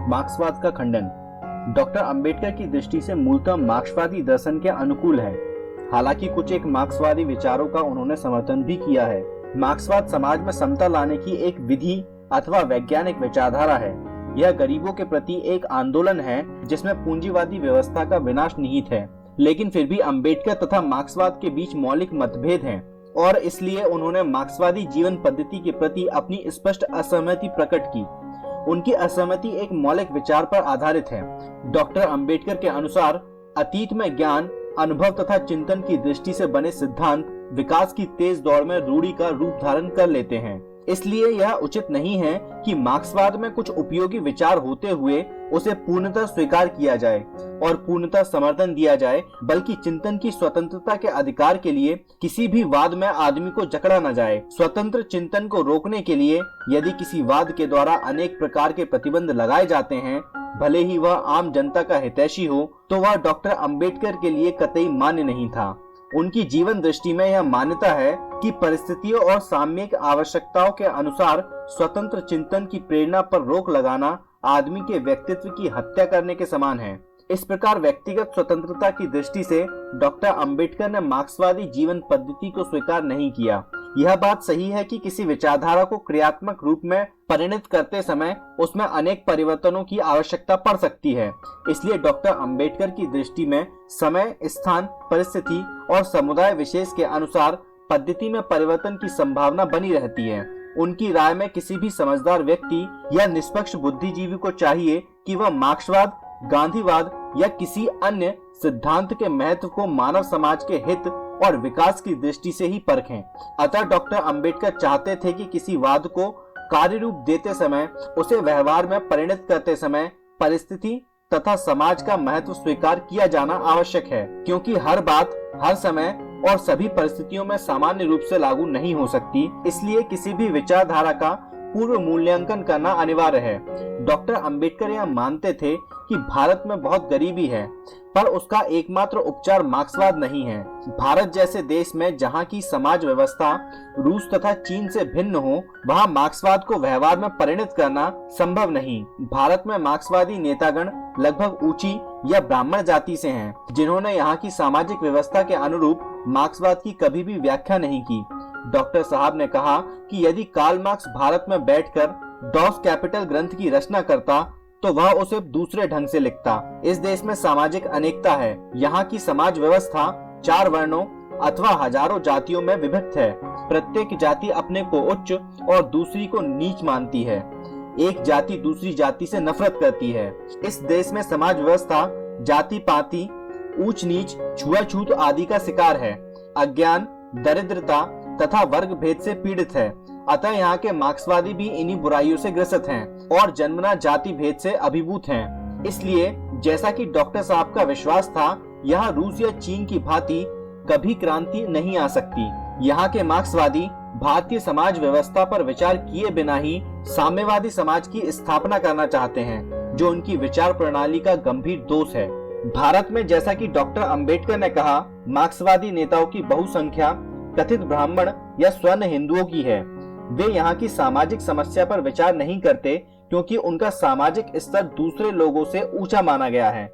मार्क्सवाद का खंडन। डॉक्टर अंबेडकर की दृष्टि से मूलतः मार्क्सवादी दर्शन के अनुकूल है। हालांकि कुछ एक मार्क्सवादी विचारों का उन्होंने समर्थन भी किया है। मार्क्सवाद समाज में समता लाने की एक विधि अथवा वैज्ञानिक विचारधारा है। यह गरीबों के प्रति एक आंदोलन है जिसमें पूंजीवादी व्यवस्था का विनाश निहित है। लेकिन फिर भी अंबेडकर तथा मार्क्सवाद के बीच मौलिक मतभेद हैं और इसलिए उन्होंने मार्क्सवादी जीवन पद्धति के प्रति अपनी स्पष्ट असहमति प्रकट की। उनकी असहमति एक मौलिक विचार पर आधारित है। डॉक्टर अंबेडकर के अनुसार अतीत में ज्ञान, अनुभव तथा चिंतन की दृष्टि से बने सिद्धांत विकास की तेज दौड़ में रूढ़ि का रूप धारण कर लेते हैं। इसलिए यह उचित नहीं है कि मार्क्सवाद में कुछ उपयोगी विचार होते हुए उसे पूर्णतः स्वीकार किया जाए और पूर्णतः समर्थन दिया जाए, बल्कि चिंतन की स्वतंत्रता के अधिकार के लिए किसी भी वाद में आदमी को जकड़ा न जाए। स्वतंत्र चिंतन को रोकने के लिए यदि किसी वाद के द्वारा अनेक प्रकार के प्रतिबंध लगाए जाते हैं, भले ही वह आम जनता का हितैषी हो, तो वह डॉक्टर अंबेडकर के लिए कतई मान्य नहीं था। उनकी जीवन दृष्टि में यह मान्यता है कि परिस्थितियों और सामयिक आवश्यकताओं के अनुसार स्वतंत्र चिंतन की प्रेरणा पर रोक लगाना आदमी के व्यक्तित्व की हत्या करने के समान है। इस प्रकार व्यक्तिगत स्वतंत्रता की दृष्टि से डॉक्टर अंबेडकर ने मार्क्सवादी जीवन पद्धति को स्वीकार नहीं किया। यह बात सही है कि किसी विचारधारा को क्रियात्मक रूप में परिणत करते समय उसमें अनेक परिवर्तनों की आवश्यकता पड़ सकती है। इसलिए डॉक्टर अंबेडकर की दृष्टि में समय, स्थान, परिस्थिति और समुदाय विशेष के अनुसार पद्धति में परिवर्तन की संभावना बनी रहती है। उनकी राय में किसी भी समझदार व्यक्ति या निष्पक्ष बुद्धिजीवी को चाहिए कि वह मार्क्सवाद, गांधीवाद या किसी अन्य सिद्धांत के महत्व को मानव समाज के हित और विकास की दृष्टि से ही परखें। अतः डॉक्टर अंबेडकर चाहते थे कि किसी वाद को कार्य रूप देते समय, उसे व्यवहार में परिणत करते समय परिस्थिति तथा समाज का महत्व स्वीकार किया जाना आवश्यक है, क्योंकि हर बात हर समय और सभी परिस्थितियों में सामान्य रूप से लागू नहीं हो सकती। इसलिए किसी भी विचारधारा का पूर्व मूल्यांकन करना अनिवार्य है। डॉक्टर अंबेडकर यह मानते थे कि भारत में बहुत गरीबी है, पर उसका एकमात्र उपचार मार्क्सवाद नहीं है। भारत जैसे देश में जहाँ की समाज व्यवस्था रूस तथा चीन से भिन्न हो, वहाँ मार्क्सवाद को व्यवहार में परिणत करना संभव नहीं। भारत में मार्क्सवादी नेतागण लगभग ऊंची या ब्राह्मण जाति से हैं, जिन्होंने यहाँ की सामाजिक व्यवस्था के अनुरूप मार्क्सवाद की कभी भी व्याख्या नहीं की। डॉक्टर साहब ने कहा कि यदि कार्ल मार्क्स भारत में बैठकर डॉस कैपिटल ग्रंथ की रचना करता तो वह उसे दूसरे ढंग से लिखता। इस देश में सामाजिक अनेकता है। यहाँ की समाज व्यवस्था 4 वर्णों अथवा हजारों जातियों में विभक्त है। प्रत्येक जाति अपने को उच्च और दूसरी को नीच मानती है। एक जाति दूसरी जाति से नफरत करती है। इस देश में समाज व्यवस्था जाति पाति, ऊंच नीच, छुआछूत आदि का शिकार है। अज्ञान, दरिद्रता तथा वर्ग भेद से पीड़ित है। अतः यहाँ के मार्क्सवादी भी इन्हीं बुराइयों से ग्रसित हैं और जन्मना जाति भेद से अभिभूत हैं। इसलिए जैसा कि डॉक्टर साहब का विश्वास था, यहाँ रूस या चीन की भांति कभी क्रांति नहीं आ सकती। यहाँ के मार्क्सवादी भारतीय समाज व्यवस्था पर विचार किए बिना ही साम्यवादी समाज की स्थापना करना चाहते हैं, जो उनकी विचार प्रणाली का गंभीर दोष है। भारत में जैसा कि डॉक्टर अंबेडकर ने कहा, मार्क्सवादी नेताओं की बहुसंख्या कथित ब्राह्मण या स्वर्ण हिंदुओं की है। वे यहाँ की सामाजिक समस्या पर विचार नहीं करते, क्योंकि उनका सामाजिक स्तर दूसरे लोगों से ऊंचा माना गया है।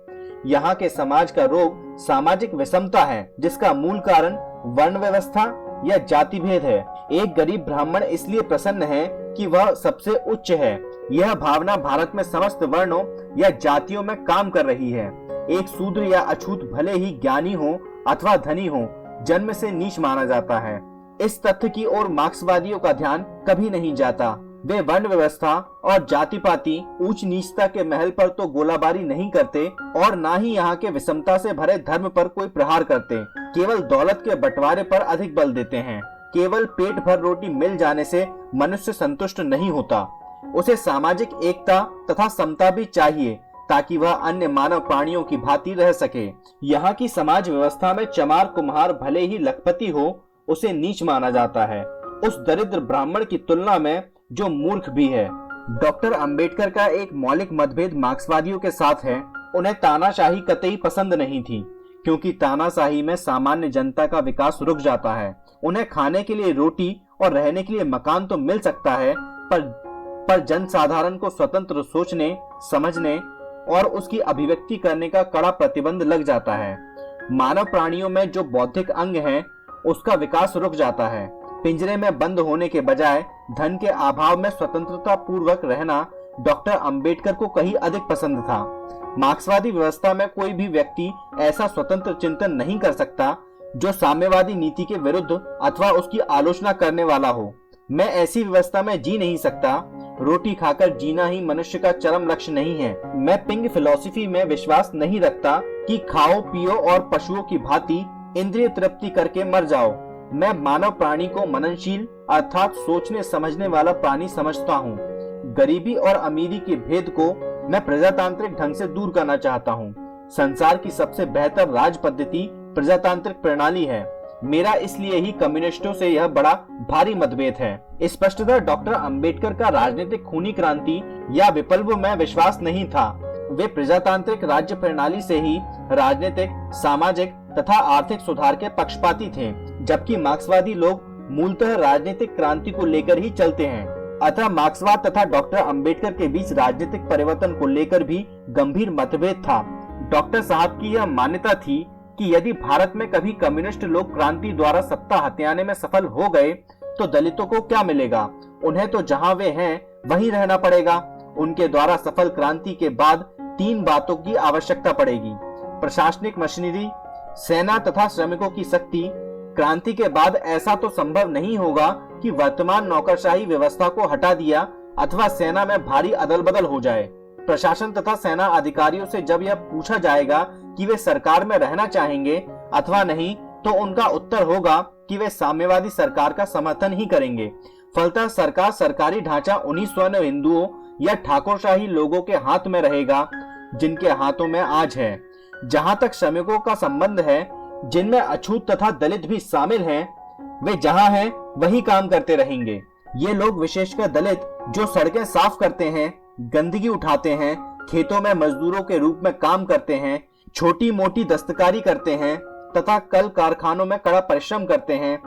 यहाँ के समाज का रोग सामाजिक विषमता है, जिसका मूल कारण वर्ण व्यवस्था या जाति भेद है। एक गरीब ब्राह्मण इसलिए प्रसन्न है कि वह सबसे उच्च है। यह भावना भारत में समस्त वर्णों या जातियों में काम कर रही है। एक शूद्र या अछूत भले ही ज्ञानी हो अथवा धनी हो, जन्म से नीच माना जाता है। इस तथ्य की ओर मार्क्सवादियों का ध्यान कभी नहीं जाता। वे वर्ण व्यवस्था और जाति पाति ऊंच नीचता के महल पर तो गोलाबारी नहीं करते और ना ही यहाँ के विषमता से भरे धर्म पर कोई प्रहार करते। केवल दौलत के बंटवारे पर अधिक बल देते हैं। केवल पेट भर रोटी मिल जाने से मनुष्य संतुष्ट नहीं होता। उसे सामाजिक एकता तथा समता भी चाहिए, ताकि वह अन्य मानव प्राणियों की भांति रह सके। यहाँ की समाज व्यवस्था में चमार कुम्हार भले ही लखपति हो, उसे नीच माना जाता है, उस दरिद्र ब्राह्मण की तुलना में जो मूर्ख भी है। डॉक्टर अंबेडकर का एक मौलिक मतभेद मार्क्सवादियों के साथ है। उन्हें तानाशाही कतई पसंद नहीं थी, क्योंकि तानाशाही में सामान्य जनता का विकास रुक जाता है। उन्हें खाने के लिए रोटी और रहने के लिए मकान तो मिल सकता है, पर जनसाधारण को स्वतंत्र सोचने, समझने और उसकी अभिव्यक्ति करने का कड़ा प्रतिबंध लग जाता है। मानव प्राणियों में जो बौद्धिक अंग है उसका विकास रुक जाता है। पिंजरे में बंद होने के बजाय धन के अभाव में स्वतंत्रता पूर्वक रहना डॉक्टर अंबेडकर को कहीं अधिक पसंद था। मार्क्सवादी व्यवस्था में कोई भी व्यक्ति ऐसा स्वतंत्र चिंतन नहीं कर सकता जो साम्यवादी नीति के विरुद्ध अथवा उसकी आलोचना करने वाला हो। मैं ऐसी व्यवस्था में जी नहीं सकता। रोटी खाकर जीना ही मनुष्य का चरम लक्ष्य नहीं है। मैं पिंग फिलॉसफी में विश्वास नहीं रखता कि खाओ पियो और पशुओं की भांति इंद्रिय तृप्ति करके मर जाओ। मैं मानव प्राणी को मननशील अर्थात सोचने समझने वाला प्राणी समझता हूँ। गरीबी और अमीरी के भेद को मैं प्रजातांत्रिक ढंग से दूर करना चाहता हूँ। संसार की सबसे बेहतर राज पद्धति प्रजातांत्रिक प्रणाली है। मेरा इसलिए ही कम्युनिस्टों से यह बड़ा भारी मतभेद है। स्पष्टतः डॉक्टर अंबेडकर का राजनीतिक खूनी क्रांति या विप्लव में विश्वास नहीं था। वे प्रजातांत्रिक राज्य प्रणाली से ही राजनीतिक, सामाजिक तथा आर्थिक सुधार के पक्षपाती थे, जबकि मार्क्सवादी लोग मूलतः राजनीतिक क्रांति को लेकर ही चलते हैं। अतः मार्क्सवाद तथा डॉक्टर अंबेडकर के बीच राजनीतिक परिवर्तन को लेकर भी गंभीर मतभेद था। डॉक्टर साहब की यह मान्यता थी कि यदि भारत में कभी कम्युनिस्ट लोग क्रांति द्वारा सत्ता हथियाने में सफल हो गए तो दलितों को क्या मिलेगा? उन्हें तो जहां वे हैं वहीं रहना पड़ेगा। उनके द्वारा सफल क्रांति के बाद 3 बातों की आवश्यकता पड़ेगी: प्रशासनिक मशीनरी, सेना तथा श्रमिकों की शक्ति। क्रांति के बाद ऐसा तो संभव नहीं होगा कि वर्तमान नौकरशाही व्यवस्था को हटा दिया अथवा सेना में भारी अदल बदल हो जाए। प्रशासन तथा सेना अधिकारियों से जब यह पूछा जाएगा कि वे सरकार में रहना चाहेंगे अथवा नहीं, तो उनका उत्तर होगा कि वे साम्यवादी सरकार का समर्थन ही करेंगे। फलतः सरकार, सरकारी ढांचा उन्हीं स्वर्ण हिंदुओं या ठाकुरशाही लोगों के हाथ में रहेगा जिनके हाथों में आज है। जहां तक श्रमिकों का संबंध है, जिनमें अछूत तथा दलित भी शामिल हैं, वे जहां हैं वही काम करते रहेंगे। ये लोग, विशेषकर दलित, जो सड़कें साफ करते हैं, गंदगी उठाते हैं, खेतों में मजदूरों के रूप में काम करते हैं, छोटी मोटी दस्तकारी करते हैं तथा कल कारखानों में कड़ा परिश्रम करते हैं,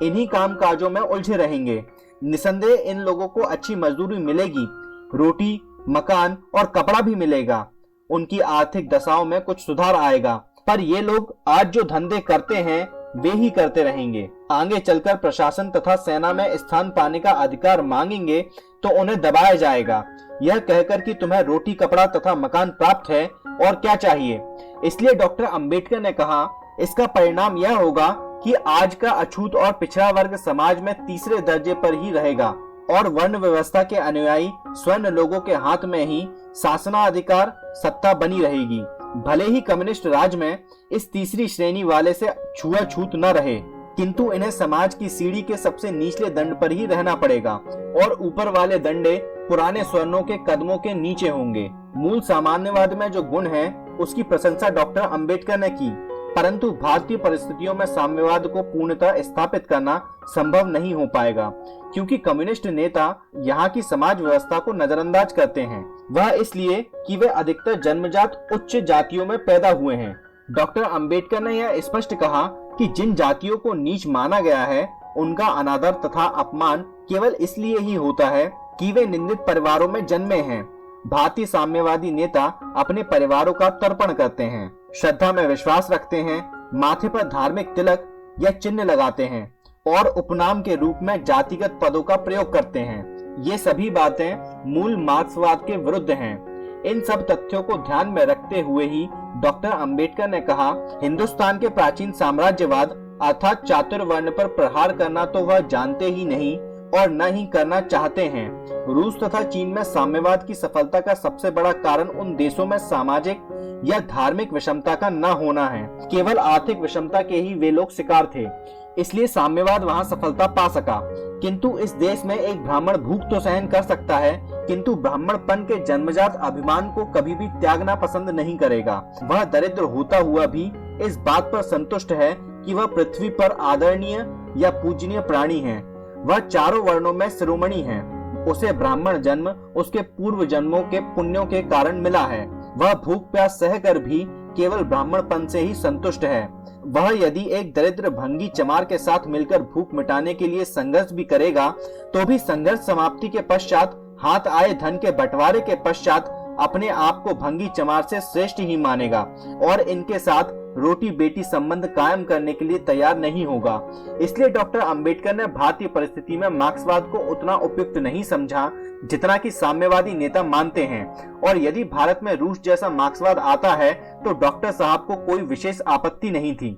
इन्हीं काम काजों में उलझे रहेंगे। निसंदेह इन लोगों को अच्छी मजदूरी मिलेगी, रोटी, मकान और कपड़ा भी मिलेगा। उनकी आर्थिक दशाओं में कुछ सुधार आएगा। पर ये लोग आज जो धंधे करते हैं वे ही करते रहेंगे। आगे चलकर प्रशासन तथा सेना में स्थान पाने का अधिकार मांगेंगे तो उन्हें दबाया जाएगा, यह कहकर कि तुम्हें रोटी, कपड़ा तथा मकान प्राप्त है और क्या चाहिए। इसलिए डॉक्टर अंबेडकर ने कहा, इसका परिणाम यह होगा कि आज का अछूत और पिछड़ा वर्ग समाज में तीसरे दर्जे पर ही रहेगा और वर्ण व्यवस्था के अनुयायी स्वर्ण लोगों के हाथ में ही शासनाधिकार सत्ता बनी रहेगी। भले ही कम्युनिस्ट राज में इस तीसरी श्रेणी वाले से छुआछूत न रहे, किंतु इन्हें समाज की सीढ़ी के सबसे निचले दंड पर ही रहना पड़ेगा और ऊपर वाले दंडे पुराने स्वर्णों के कदमों के नीचे होंगे। मूल सामान्यवाद में जो गुण है उसकी प्रशंसा डॉक्टर अंबेडकर ने की, परंतु भारतीय परिस्थितियों में साम्यवाद को पूर्णतः स्थापित करना संभव नहीं हो पाएगा, क्योंकि कम्युनिस्ट नेता यहाँ की समाज व्यवस्था को नजरअंदाज करते हैं। वह इसलिए कि वे अधिकतर जन्मजात उच्च जातियों में पैदा हुए हैं। डॉक्टर अंबेडकर ने यह स्पष्ट कहा कि जिन जातियों को नीच माना गया है उनका अनादर तथा अपमान केवल इसलिए ही होता है कि वे निंदित परिवारों में जन्मे हैं। भारतीय साम्यवादी नेता अपने परिवारों का तर्पण करते हैं, श्रद्धा में विश्वास रखते हैं, माथे पर धार्मिक तिलक या चिन्ह लगाते हैं और उपनाम के रूप में जातिगत पदों का प्रयोग करते हैं। ये सभी बातें मूल मार्क्सवाद के विरुद्ध हैं। इन सब तथ्यों को ध्यान में रखते हुए ही डॉक्टर अंबेडकर ने कहा, हिंदुस्तान के प्राचीन साम्राज्यवाद अर्थात चातुर्वर्ण पर प्रहार करना तो वह जानते ही नहीं और न ही करना चाहते हैं। रूस तथा चीन में साम्यवाद की सफलता का सबसे बड़ा कारण उन देशों में सामाजिक या धार्मिक विषमता का न होना है। केवल आर्थिक विषमता के ही वे लोग शिकार थे, इसलिए साम्यवाद वहां सफलता पा सका। किंतु इस देश में एक ब्राह्मण भूख तो सहन कर सकता है, किंतु ब्राह्मणपन के जन्मजात अभिमान को कभी भी त्यागना पसंद नहीं करेगा। वह दरिद्र होता हुआ भी इस बात पर संतुष्ट है कि वह पृथ्वी पर आदरणीय या पूजनीय प्राणी है। वह चारों वर्णों में शिरोमणि है। उसे ब्राह्मण जन्म उसके पूर्व जन्मों के पुण्यों के कारण मिला है। वह भूख प्यास सहकर भी केवल ब्राह्मणपन से ही संतुष्ट है। वह यदि एक दरिद्र भंगी चमार के साथ मिलकर भूख मिटाने के लिए संघर्ष भी करेगा तो भी संघर्ष समाप्ति के पश्चात हाथ आए धन के बंटवारे के पश्चात अपने आप को भंगी चमार से श्रेष्ठ ही मानेगा और इनके साथ रोटी बेटी संबंध कायम करने के लिए तैयार नहीं होगा। इसलिए डॉक्टर अंबेडकर ने भारतीय परिस्थिति में मार्क्सवाद को उतना उपयुक्त नहीं समझा जितना कि साम्यवादी नेता मानते हैं, और यदि भारत में रूस जैसा मार्क्सवाद आता है तो डॉक्टर साहब को कोई विशेष आपत्ति नहीं थी।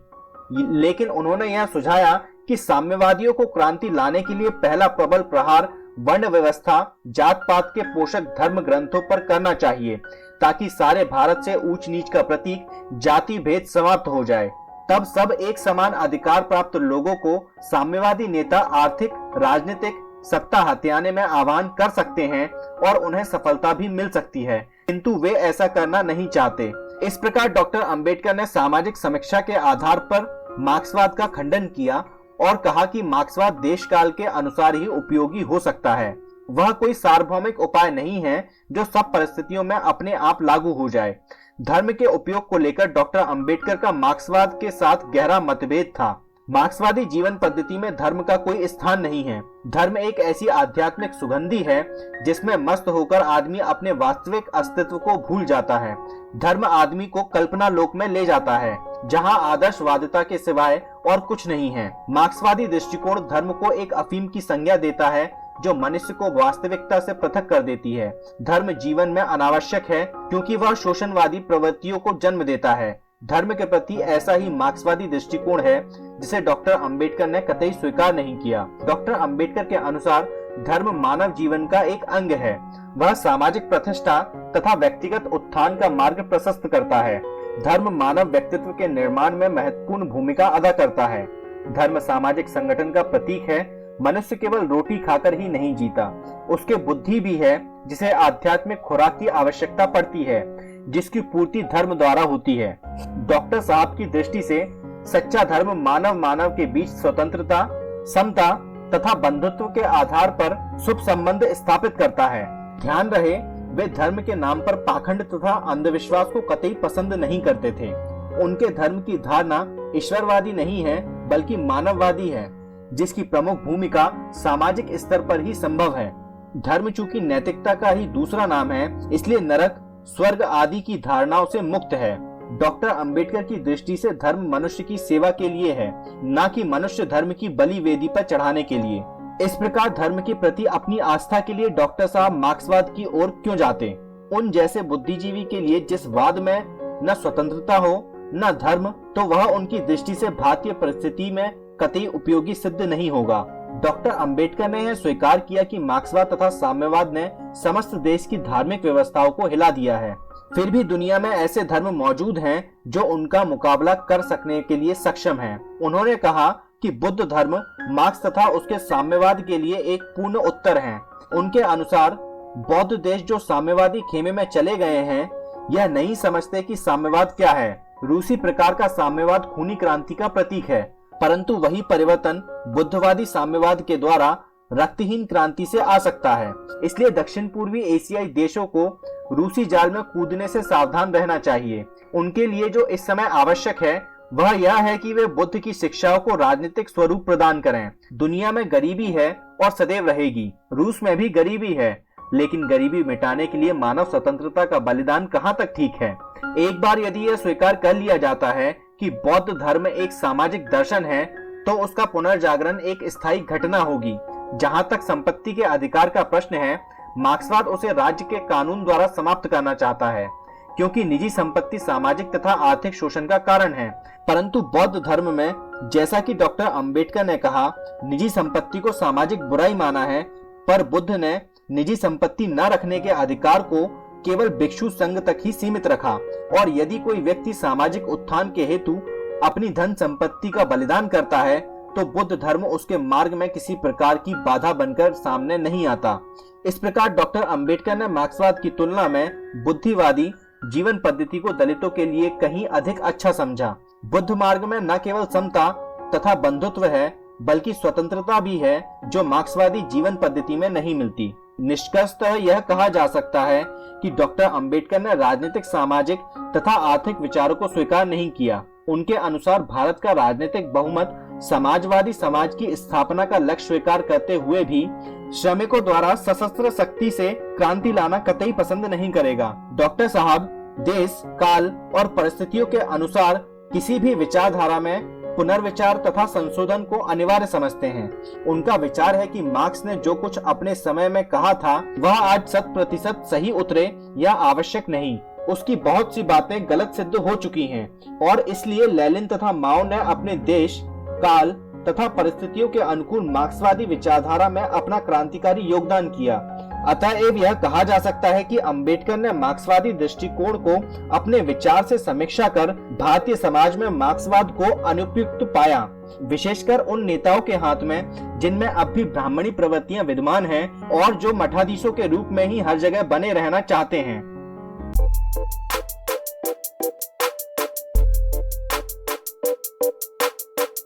लेकिन उन्होंने यह सुझाया कि साम्यवादियों को क्रांति लाने के लिए पहला प्रबल प्रहार वर्ण व्यवस्था, जात पात के पोषक धर्म ग्रंथों पर करना चाहिए, ताकि सारे भारत से ऊंच नीच का प्रतीक जाति भेद समाप्त हो जाए। तब सब एक समान अधिकार प्राप्त लोगों को साम्यवादी नेता आर्थिक राजनीतिक सत्ता हथियाने में आह्वान कर सकते हैं और उन्हें सफलता भी मिल सकती है, किंतु वे ऐसा करना नहीं चाहते। इस प्रकार डॉक्टर अंबेडकर ने सामाजिक समीक्षा के आधार पर मार्क्सवाद का खंडन किया और कहा कि मार्क्सवाद देश काल के अनुसार ही उपयोगी हो सकता है। वह कोई सार्वभौमिक उपाय नहीं है जो सब परिस्थितियों में अपने आप लागू हो जाए। धर्म के उपयोग को लेकर डॉक्टर अंबेडकर का मार्क्सवाद के साथ गहरा मतभेद था। मार्क्सवादी जीवन पद्धति में धर्म का कोई स्थान नहीं है। धर्म एक ऐसी आध्यात्मिक सुगंधी है जिसमें मस्त होकर आदमी अपने वास्तविक अस्तित्व को भूल जाता है। धर्म आदमी को कल्पना लोक में ले जाता है जहां आदर्शवादिता के सिवाय और कुछ नहीं है। मार्क्सवादी दृष्टिकोण धर्म को एक अफीम की संज्ञा देता है जो मनुष्य को वास्तविकता से पृथक कर देती है। धर्म जीवन में अनावश्यक है क्योंकि वह शोषणवादी प्रवृत्तियों को जन्म देता है। धर्म के प्रति ऐसा ही मार्क्सवादी दृष्टिकोण है जिसे डॉक्टर अंबेडकर ने कतई स्वीकार नहीं किया। डॉक्टर अंबेडकर के अनुसार धर्म मानव जीवन का एक अंग है। वह सामाजिक प्रतिष्ठा तथा व्यक्तिगत उत्थान का मार्ग प्रशस्त करता है। धर्म मानव व्यक्तित्व के निर्माण में महत्वपूर्ण भूमिका अदा करता है। धर्म सामाजिक संगठन का प्रतीक है। मनुष्य केवल रोटी खाकर ही नहीं जीता, उसके बुद्धि भी है जिसे आध्यात्मिक खुराक की आवश्यकता पड़ती है, जिसकी पूर्ति धर्म द्वारा होती है। डॉक्टर साहब की दृष्टि से सच्चा धर्म मानव के बीच स्वतंत्रता, समता तथा बंधुत्व के आधार पर शुभ संबंध स्थापित करता है। ध्यान रहे, वे धर्म के नाम पर पाखंड तथा अंधविश्वास को कतई पसंद नहीं करते थे। उनके धर्म की धारणा ईश्वरवादी नहीं है बल्कि मानववादी है, जिसकी प्रमुख भूमिका सामाजिक स्तर पर ही संभव है। धर्म चूंकि नैतिकता का ही दूसरा नाम है, इसलिए नरक स्वर्ग आदि की धारणाओं से मुक्त है। डॉक्टर अंबेडकर की दृष्टि से धर्म मनुष्य की सेवा के लिए है, न कि मनुष्य धर्म की बलि वेदी पर चढ़ाने के लिए। इस प्रकार धर्म के प्रति अपनी आस्था के लिए डॉक्टर साहब मार्क्सवाद की ओर क्यों जाते? उन जैसे बुद्धिजीवी के लिए जिस वाद में न स्वतंत्रता हो न धर्म, तो वह उनकी दृष्टि से भारतीय परिस्थिति में कतई उपयोगी सिद्ध नहीं होगा। डॉक्टर अंबेडकर ने यह स्वीकार किया कि मार्क्सवाद तथा साम्यवाद ने समस्त देश की धार्मिक व्यवस्थाओं को हिला दिया है। फिर भी दुनिया में ऐसे धर्म मौजूद हैं जो उनका मुकाबला कर सकने के लिए सक्षम हैं। उन्होंने कहा कि बुद्ध धर्म मार्क्स तथा उसके साम्यवाद के लिए एक पूर्ण उत्तर है। उनके अनुसार बौद्ध देश जो साम्यवादी खेमे में चले गए हैं, यह नहीं समझते कि साम्यवाद क्या है। रूसी प्रकार का साम्यवाद खूनी क्रांति का प्रतीक है, परंतु वही परिवर्तन बुद्धवादी साम्यवाद के द्वारा रक्तहीन क्रांति से आ सकता है। इसलिए दक्षिण पूर्वी एशियाई देशों को रूसी जाल में कूदने से सावधान रहना चाहिए। उनके लिए जो इस समय आवश्यक है वह यह है कि वे बुद्ध की शिक्षाओं को राजनीतिक स्वरूप प्रदान करें। दुनिया में गरीबी है और सदैव रहेगी। रूस में भी गरीबी है, लेकिन गरीबी मिटाने के लिए मानव स्वतंत्रता का बलिदान कहाँ तक ठीक है? एक बार यदि यह स्वीकार कर लिया जाता है कि बौद्ध धर्म एक सामाजिक दर्शन है, तो उसका पुनर्जागरण एक स्थायी घटना होगी। जहां तक संपत्ति के अधिकार का प्रश्न है, मार्क्सवाद उसे राज्य के कानून द्वारा समाप्त करना चाहता है, क्योंकि निजी संपत्ति सामाजिक तथा आर्थिक शोषण का कारण है। परंतु बौद्ध धर्म में, जैसा कि डॉक्टर अंबेडकर ने कहा, निजी संपत्ति को सामाजिक बुराई माना है, पर बुद्ध ने निजी संपत्ति न रखने के अधिकार को केवल भिक्षु संघ तक ही सीमित रखा। और यदि कोई व्यक्ति सामाजिक उत्थान के हेतु अपनी धन संपत्ति का बलिदान करता है, तो बुद्ध धर्म उसके मार्ग में किसी प्रकार की बाधा बनकर सामने नहीं आता। इस प्रकार डॉक्टर अंबेडकर ने मार्क्सवाद की तुलना में बुद्धिवादी जीवन पद्धति को दलितों के लिए कहीं अधिक अच्छा समझा। बुद्ध मार्ग में न केवल समता तथा बंधुत्व है, बल्कि स्वतंत्रता भी है, जो मार्क्सवादी जीवन पद्धति में नहीं मिलती। निष्कर्षतः यह कहा जा सकता है कि डॉक्टर अंबेडकर ने राजनीतिक, सामाजिक तथा आर्थिक विचारों को स्वीकार नहीं किया। उनके अनुसार भारत का राजनीतिक बहुमत समाजवादी समाज की स्थापना का लक्ष्य स्वीकार करते हुए भी श्रमिकों द्वारा सशस्त्र शक्ति से क्रांति लाना कतई पसंद नहीं करेगा। डॉक्टर साहब देश, काल और परिस्थितियों के अनुसार किसी भी विचारधारा में पुनर्विचार तथा संशोधन को अनिवार्य समझते हैं। उनका विचार है कि मार्क्स ने जो कुछ अपने समय में कहा था वह आज 100% सही उतरे या आवश्यक नहीं। उसकी बहुत सी बातें गलत सिद्ध हो चुकी हैं और इसलिए लेनिन तथा माओ ने अपने देश, काल तथा परिस्थितियों के अनुकूल मार्क्सवादी विचारधारा में अपना क्रांतिकारी योगदान किया। अतएव यह कहा जा सकता है कि अंबेडकर ने मार्क्सवादी दृष्टिकोण को अपने विचार से समीक्षा कर भारतीय समाज में मार्क्सवाद को अनुपयुक्त पाया, विशेषकर उन नेताओं के हाथ में जिनमें अब भी ब्राह्मणी प्रवृत्तियां विद्यमान हैं और जो मठाधीशों के रूप में ही हर जगह बने रहना चाहते हैं।